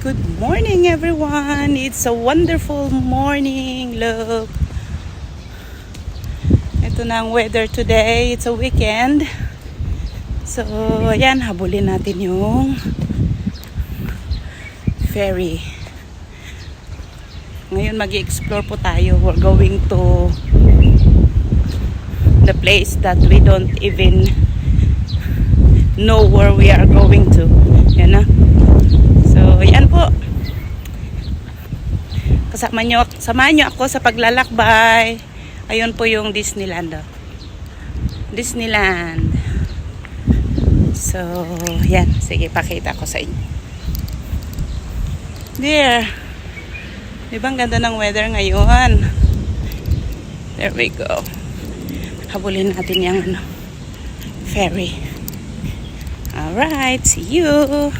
Good morning everyone. It's a wonderful morning. Look. Ito na ang weather today. It's a weekend. So, ayan, habulin natin yung ferry. Ngayon mag-explore po tayo. We're going to the place that we don't even know where we are going to. Yan na. So, yan po. Samahan nyo ako sa paglalakbay. Ayun po yung Disneyland. Disneyland. So, yan. Sige, pakita ko sa inyo. There. Diba ang ganda ng weather ngayon? There we go. Habulin natin yung ferry. Alright, see you.